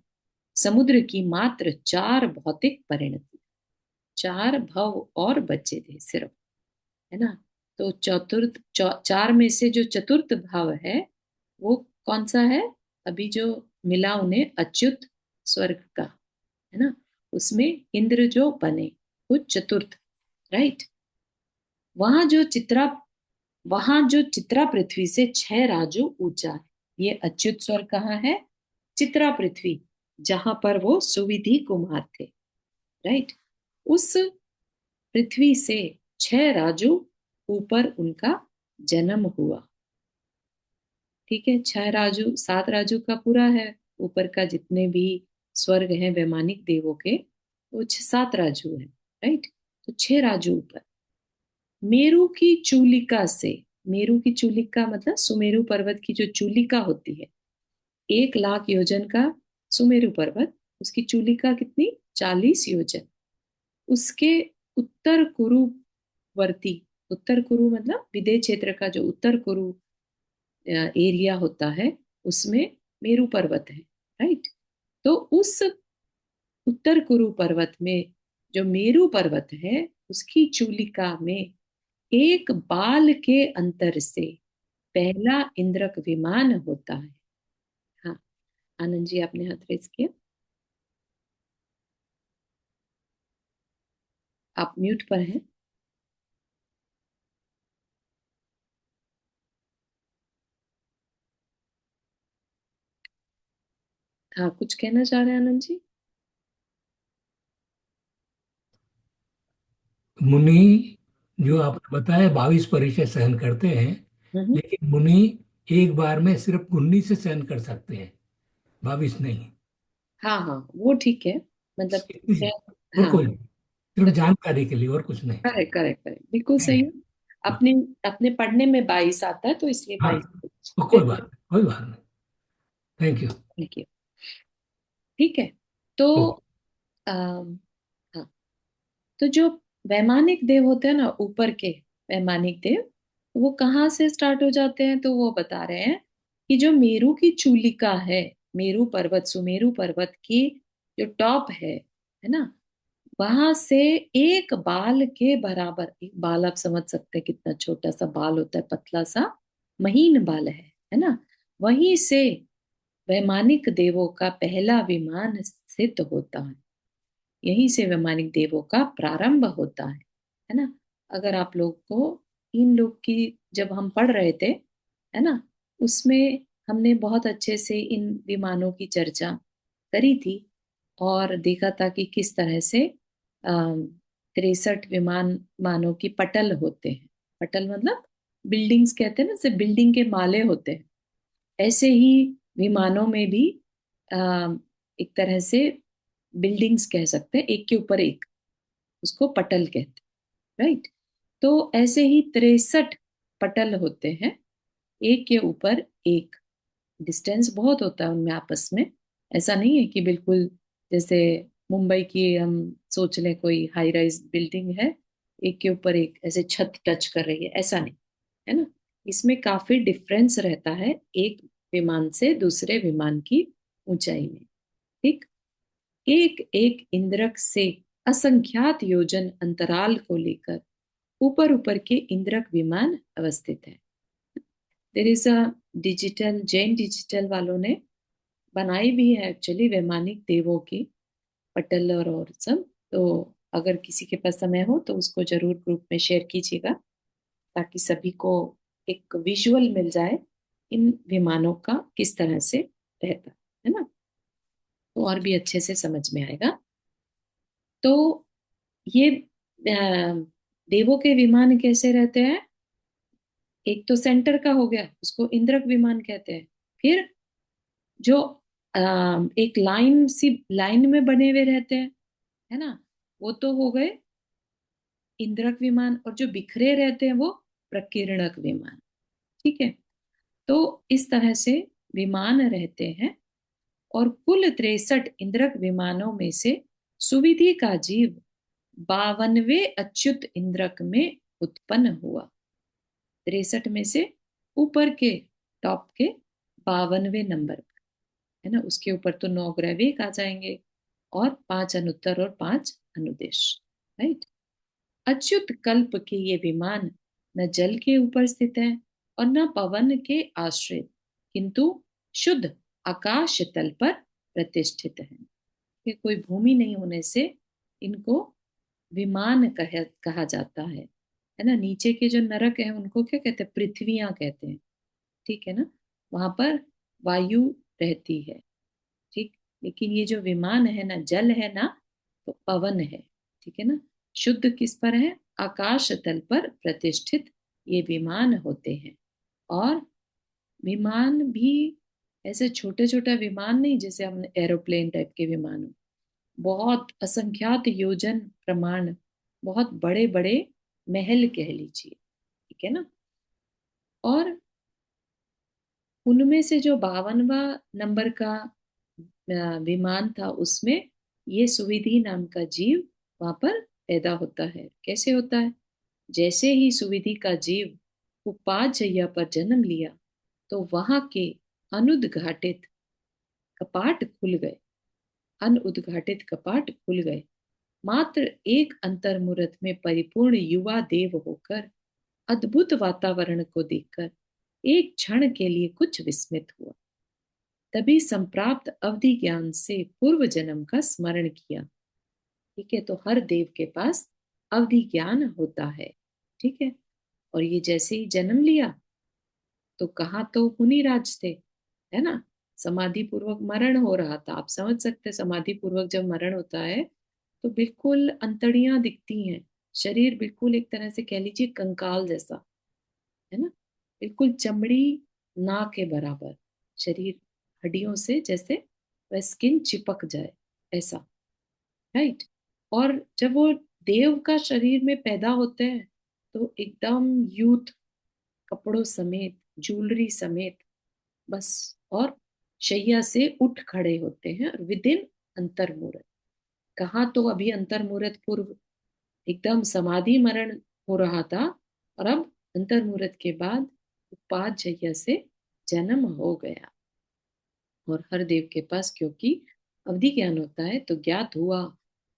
समुद्र की मात्र 4 भौतिक परिणति। 4 भव और बचे थे सिर्फ, है ना। तो 4 में से जो चतुर्थ भाव है वो कौन सा है? अभी जो मिला उन्हें अच्युत स्वर्ग का, है ना, उसमें इंद्र जो बने वो चतुर्थ, राइट। वहां जो चित्रा वहां जो चित्रा पृथ्वी से 6 राजू ऊंचा है, ये अच्युत स्वर्ग कहाँ है? चित्रा पृथ्वी, जहां पर वो सुविधि कुमार थे, राइट। उस पृथ्वी से 6 राजू ऊपर उनका जन्म हुआ। ठीक है, 6 राजू, 7 राजू का पूरा है, ऊपर का जितने भी स्वर्ग हैं वैमानिक देवों के, वो 7 राजू है, राइट। तो 6 राजू ऊपर। मेरु की चूलिका से, मेरु की चूलिका मतलब सुमेरु पर्वत की जो चूलिका होती है, 1 लाख योजन का सुमेरु पर्वत, उसकी चूलिका कितनी? 40 योजन। उसके उत्तर कुरुवर्ती, उत्तर कुरु मतलब विदेह क्षेत्र का जो उत्तर कुरु एरिया होता है, उसमें मेरु पर्वत है, राइट। तो उस उत्तर कुरु पर्वत में जो मेरु पर्वत है, उसकी चूलिका में एक बाल के अंतर से पहला इंद्रक विमान होता है। हाँ, आनंद जी आपने हाथ रेज किया, आप म्यूट पर हैं। हाँ, कुछ कहना चाह रहे हैं आनंद जी? मुनि जो आपने बताया 22 परीक्षाएं सहन करते हैं, हम्म। लेकिन मुनि एक बार में सिर्फ 19 से सहन कर सकते हैं, 22 नहीं। हाँ हाँ, वो ठीक है, मतलब इतनी- और हाँ, कोई नहीं, सिर्फ जानकारी के लिए, और कुछ नहीं। करेक्ट करेक्ट करेक्ट, बिल्कुल सही है। Thank you। अपने अपने पढ़ने में 22 आता है तो इसलिए हाँ, 22। तो कोई बात नहीं, कोई बात नहीं। Thank you. ठीक है, ठीक है। तो ओके। अम, हाँ, तो जो वैमानिक देव होते हैं ना, ऊपर के वैमानिक देव, वो कहाँ से स्टार्ट हो जाते हैं? तो वो बता रहे हैं कि जो मेरु की चूलिका है, मेरु पर्वत, सुमेरु पर्वत की जो टॉप है ना, वहां से एक बाल के बराबर, एक बाल आप समझ सकते हैं कितना छोटा सा बाल होता है, पतला सा महीन बाल है ना। वहीं से वैमानिक देवों का पहला विमान सिद्ध होता है, यहीं से वैमानिक देवों का प्रारंभ होता है ना। अगर आप लोग को इन लोग की, जब हम पढ़ रहे थे, है ना, उसमें हमने बहुत अच्छे से इन विमानों की चर्चा करी थी, और देखा था कि किस तरह से 63 विमान मानों की पटल होते हैं। पटल मतलब बिल्डिंग्स कहते हैं ना, जैसे बिल्डिंग के माले होते हैं, ऐसे ही विमानों में भी एक तरह से बिल्डिंग्स कह सकते हैं, एक के ऊपर एक, उसको पटल कहते हैं, राइट। तो ऐसे ही 63 पटल होते हैं, एक के ऊपर एक, डिस्टेंस बहुत होता है उनमें आपस में। ऐसा नहीं है कि बिल्कुल जैसे मुंबई की हम सोच लें कोई हाई राइज बिल्डिंग है, एक के ऊपर एक ऐसे छत टच कर रही है, ऐसा नहीं, है ना। इसमें काफी डिफरेंस रहता है एक विमान से दूसरे विमान की ऊंचाई में, ठीक। एक एक इंद्रक से असंख्यात योजन अंतराल को लेकर ऊपर ऊपर के इंद्रक विमान अवस्थित है। There is a digital, Jain digital वालों ने बनाई भी है एक्चुअली वैमानिक देवों की पटल और सब। तो अगर किसी के पास समय हो तो उसको जरूर ग्रुप में शेयर कीजिएगा, ताकि सभी को एक विजुअल मिल जाए इन विमानों का किस तरह से रहता है ना। तो और भी अच्छे से समझ में आएगा। तो ये देवों के विमान कैसे रहते हैं? एक तो सेंटर का हो गया, उसको इंद्रक विमान कहते हैं। फिर जो एक लाइन में बने हुए रहते हैं, है ना, वो तो हो गए इंद्रक विमान। और जो बिखरे रहते हैं वो प्रकीर्णक विमान। ठीक है, तो इस तरह से विमान रहते हैं। और कुल 63 इंद्रक विमानों में से सुविधि का जीव 52वें अच्युत इंद्रक में उत्पन्न हुआ। 63 में से ऊपर के टॉप के 52वें नंबर पर, है ना, उसके ऊपर तो 9 ग्रह वेग आ जाएंगे और 5 अनुत्तर और 5 अनुदेश। राइट। अच्युत कल्प के ये विमान न जल के ऊपर स्थित है और न पवन के आश्रित, किंतु शुद्ध आकाश तल पर प्रतिष्ठित है। कि कोई भूमि नहीं होने से इनको विमान कहा जाता है ना। नीचे के जो नरक है उनको क्या कहते हैं? पृथ्वियां कहते हैं। ठीक है ना, वहां पर वायु रहती है। ठीक, लेकिन ये जो विमान है ना, जल है ना, तो पवन है। ठीक है ना, शुद्ध किस पर है? आकाश तल पर प्रतिष्ठित ये विमान होते हैं। और विमान भी ऐसे छोटे छोटे विमान नहीं, जैसे हमने एरोप्लेन टाइप के विमान हो, बहुत असंख्यात योजन प्रमाण, बहुत बड़े बड़े महल कह लीजिए। ठीक है ना। और उनमें से जो 52वां नंबर का विमान था, उसमें ये सुविधि नाम का जीव वहां पर पैदा होता है। कैसे होता है? जैसे ही सुविधि का जीव उपाध्यया पर जन्म लिया, तो वहां के अनुद्घाटित कपाट खुल गए। अनुद्घाटित कपाट खुल गए। मात्र एक अंतर्मुहूर्त में परिपूर्ण युवा देव होकर अद्भुत वातावरण को देखकर एक क्षण के लिए कुछ विस्मित हुआ। तभी संप्राप्त अवधि ज्ञान से पूर्व जन्म का स्मरण किया। ठीक है, तो हर देव के पास अवधि ज्ञान होता है। ठीक है, और ये जैसे ही जन्म लिया तो कहा तो मुनिराज थे, है ना। समाधि पूर्वक मरण हो रहा था। आप समझ सकते, समाधि पूर्वक जब मरण होता है तो बिल्कुल अंतड़ियां दिखती हैं। शरीर बिल्कुल एक तरह से कह लीजिए कंकाल जैसा, है ना, बिल्कुल चमड़ी ना के बराबर शरीर, हड्डियों से जैसे वह स्किन चिपक जाए ऐसा। राइट। और जब वो देव का शरीर में पैदा होते हैं तो एकदम यूथ, कपड़ों समेत, ज्वेलरी समेत, बस, और शैया से उठ खड़े होते हैं। और विदिन अंतर्मुहूर्त, कहा तो अभी अंतर्मुहूर्त पूर्व एकदम समाधि मरण हो रहा था, और अब अंतर्मुहूर्त के बाद उपाध्यय से जन्म हो गया। और हर देव के पास क्योंकि अवधि ज्ञान होता है तो ज्ञात हुआ,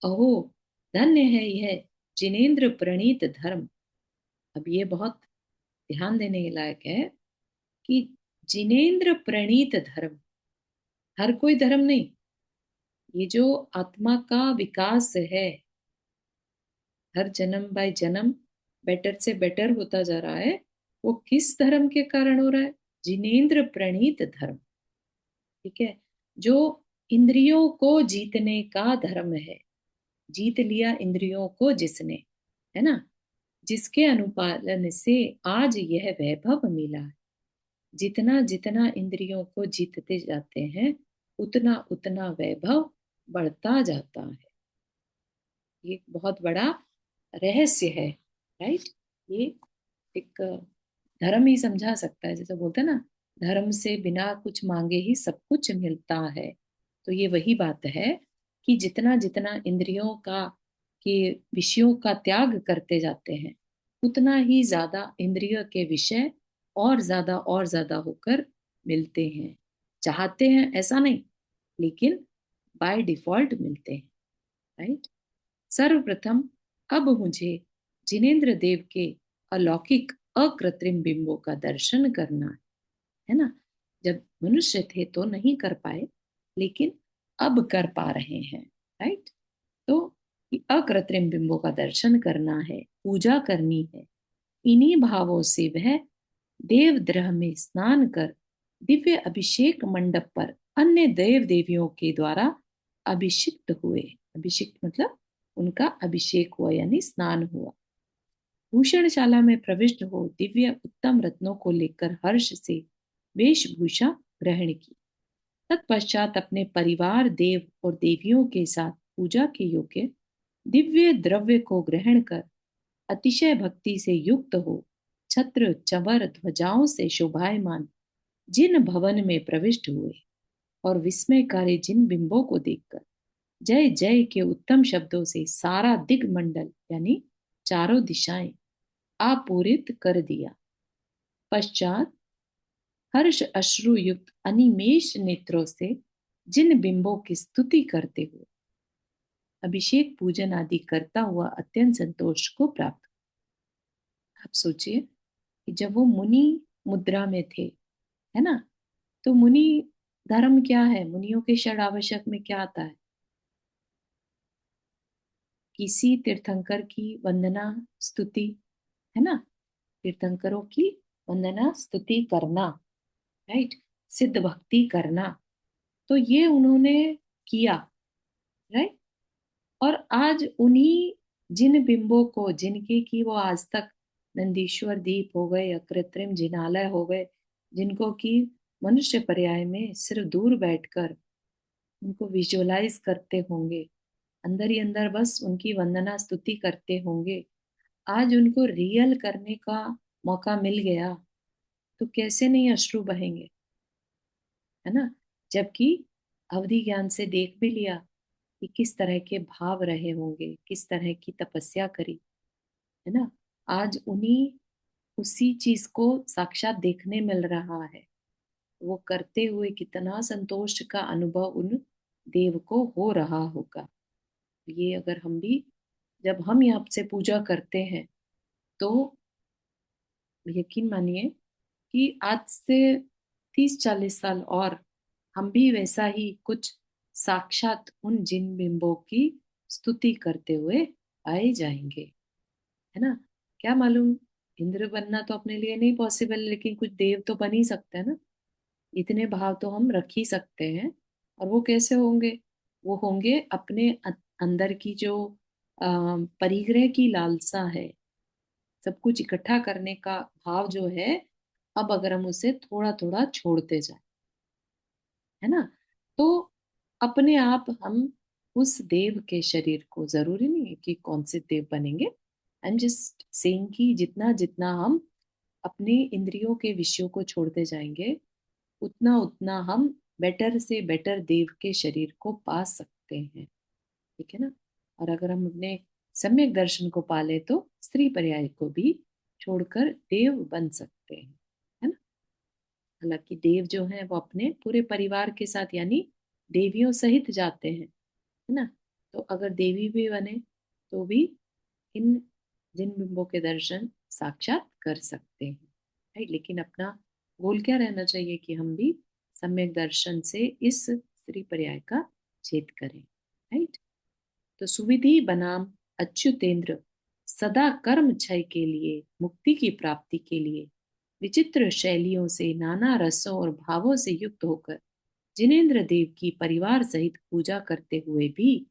अहो धन्य है यह जिनेन्द्र प्रणीत धर्म। अब ये बहुत ध्यान देने के लायक है कि जिनेन्द्र प्रणीत धर्म, हर कोई धर्म नहीं, ये जो आत्मा का विकास है, हर जन्म बाय जन्म बेटर से बेटर होता जा रहा है, वो किस धर्म के कारण हो रहा है? जिनेन्द्र प्रणीत धर्म। ठीक है, जो इंद्रियों को जीतने का धर्म है। जीत लिया इंद्रियों को जिसने, है ना, जिसके अनुपालन से आज यह वैभव मिला है। जितना जितना इंद्रियों को जीतते जाते हैं उतना उतना वैभव बढ़ता जाता है। ये बहुत बड़ा रहस्य है। राइट। ये एक धर्म ही समझा सकता है। जैसे बोलते हैं ना, धर्म से बिना कुछ मांगे ही सब कुछ मिलता है। तो ये वही बात है कि जितना जितना इंद्रियों का, के विषयों का त्याग करते जाते हैं, उतना ही ज्यादा इंद्रिय के विषय और ज्यादा होकर मिलते हैं। चाहते हैं ऐसा नहीं, लेकिन बाय डिफॉल्ट मिलते हैं। राइट। सर्वप्रथम अब मुझे जिनेन्द्र देव के अलौकिक अकृत्रिम बिंबों का दर्शन करना है ना। जब मनुष्य थे तो नहीं कर पाए, लेकिन अब कर पा रहे हैं। राइट। तो ये अकृत्रिम बिंबों का दर्शन करना है, पूजा करनी है। इन्हीं भावों से वह देवद्रह में स्नान कर दिव्य अभिषेक मंडप पर अन्य देव देवियों के द्वारा अभिषिक्त हुए। अभिषिक्त मतलब उनका अभिषेक हुआ यानी स्नान हुआ। भूषणशाला में प्रविष्ट हो दिव्य उत्तम रत्नों को लेकर हर्ष से वेशभूषा ग्रहण की। तत्पश्चात अपने परिवार देव और देवियों के साथ पूजा के योग्य दिव्य द्रव्य को ग्रहण कर अतिशय भक्ति से युक्त हो छत्र चवर ध्वजाओं से शोभायमान जिन भवन में प्रविष्ट हुए और विस्मयकारी जिन बिंबों को देखकर जय जय के उत्तम शब्दों से सारा दिग्मंडल यानी चारों दिशाएं आपूरित कर दिया। पश्चात हर्ष अश्रु युक्त अनिमेष नेत्रों से जिन बिंबों की स्तुति करते हुए अभिषेक पूजन आदि करता हुआ अत्यंत संतोष को प्राप्त। आप सोचिए कि जब वो मुनि मुद्रा में थे, है ना, तो मुनि धर्म क्या है, मुनियों के षड आवश्यक में क्या आता है? किसी तीर्थंकर की वंदना स्तुति, है ना, तीर्थंकरों की वंदना स्तुति करना, राइट, सिद्ध भक्ति करना। तो ये उन्होंने किया, राइट। और आज उन्हीं जिन बिंबों को, जिनके की वो आज तक नंदीश्वर दीप हो गए या कृत्रिम जिनालय हो गए, जिनको कि मनुष्य पर्याय में सिर्फ दूर बैठकर उनको विजुअलाइज करते होंगे, अंदर ही अंदर बस उनकी वंदना स्तुति करते होंगे, आज उनको रियल करने का मौका मिल गया तो कैसे नहीं अश्रु बहेंगे, है ना। जबकि अवधि ज्ञान से देख भी लिया कि किस तरह के भाव रहे होंगे, किस तरह की तपस्या करी, है ना। आज उन्हीं उसी चीज को साक्षात देखने मिल रहा है। वो करते हुए कितना संतोष का अनुभव उन देव को हो रहा होगा। ये अगर हम भी, जब हम यहाँ से पूजा करते हैं तो यकीन मानिए कि आज से 30-40 साल और हम भी वैसा ही कुछ साक्षात उन जिन बिंबों की स्तुति करते हुए आए जाएंगे, है ना। क्या मालूम, इंद्र बनना तो अपने लिए नहीं पॉसिबल, लेकिन कुछ देव तो बन ही सकते हैं ना। इतने भाव तो हम रख ही सकते हैं। और वो कैसे होंगे? वो होंगे अपने अंदर की जो परिग्रह की लालसा है, सब कुछ इकट्ठा करने का भाव जो है, अब अगर हम उसे थोड़ा थोड़ा छोड़ते जाए, है ना, तो अपने आप हम उस देव के शरीर को, जरूरी नहीं है कि कौन से देव बनेंगे, आई एम जस्ट सेइंग कि जितना जितना हम अपने इंद्रियों के विषयों को छोड़ते जाएंगे उतना उतना हम बेटर से बेटर देव के शरीर को पा सकते हैं, ठीक है ना। और अगर हम अपने सम्यक दर्शन को पाले तो स्त्री पर्याय को भी छोड़कर देव बन सकते हैं, है ना। हालांकि देव जो है वो अपने पूरे परिवार के साथ यानी देवियों सहित जाते हैं, है ना। तो अगर देवी भी बने तो भी इन जिन बिंबों के दर्शन साक्षात कर सकते हैं, राइट। लेकिन अपना गोल क्या रहना चाहिए कि हम भी सम्यक दर्शन से इस स्त्री पर्याय का छेद करें, राइट। तो सुविधि बनाम अच्युतेंद्र सदा कर्म क्षय के लिए, मुक्ति की प्राप्ति के लिए विचित्र शैलियों से, नाना रसों और भावों से युक्त होकर जिनेन्द्र देव की परिवार सहित पूजा करते हुए भी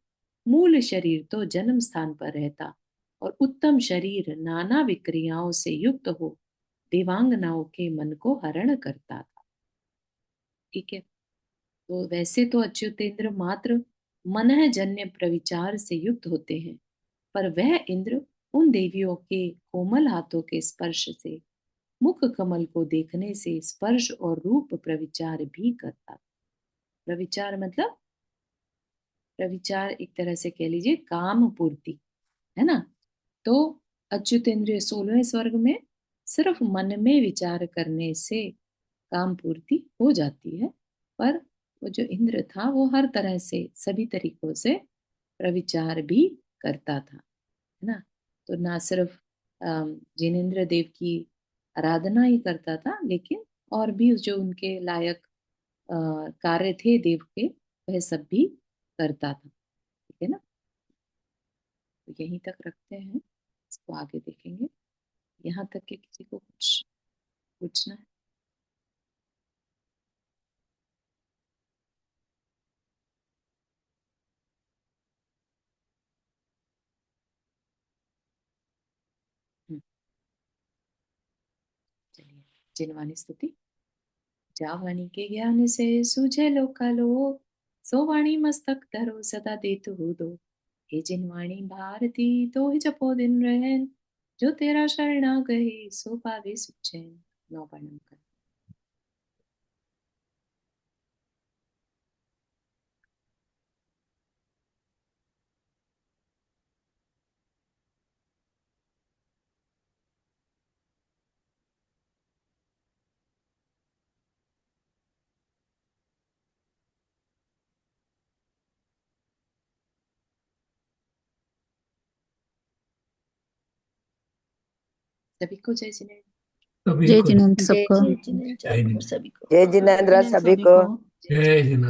मूल शरीर तो जन्म स्थान पर रहता और उत्तम शरीर नाना विक्रियाओं से युक्त हो देवांगनाओं के मन को हरण करता था, ठीक है। तो वैसे तो अच्युतेंद्र मात्र मनःजन्य प्रविचार से युक्त होते हैं, पर वह इंद्र उन देवियों के कोमल हाथों के स्पर्श से, मुख कमल को देखने से स्पर्श और रूप प्रविचार भी करता। प्रविचार मतलब, प्रविचार एक तरह से कह लीजिए काम पूर्ति, है ना। तो अच्युतेंद्रिय 16वें स्वर्ग में सिर्फ मन में विचार करने से काम पूर्ति हो जाती है, पर वो जो इंद्र था वो हर तरह से, सभी तरीकों से प्रविचार भी करता था, है ना। तो ना सिर्फ जिनेन्द्र देव की आराधना ही करता था, लेकिन और भी जो उनके लायक कार्य थे देव के, वह सब भी करता था, ठीक है ना। तो यहीं तक रखते हैं, इसको आगे देखेंगे। यहाँ तक कि किसी को कुछ पूछना है? जिनवानी स्तुति। जा वाणी के ज्ञान से सूझे लोकालोक, सो वाणी मस्तक धरो सदा देतु दो। हे जिनवाणी भारती तो ही जपो दिन रहन, जो तेरा शरणा गए सो पावे सुख चैन। 9 बार नमन। सभी को जय जिनेन्द्र। सभी जय को जिनेन्द्र जय सबको। जिनेन्द्र जय जिनेन्द्र। सभी को। जय जिनेन्द्र सभी को। जय जिनेन्द्र।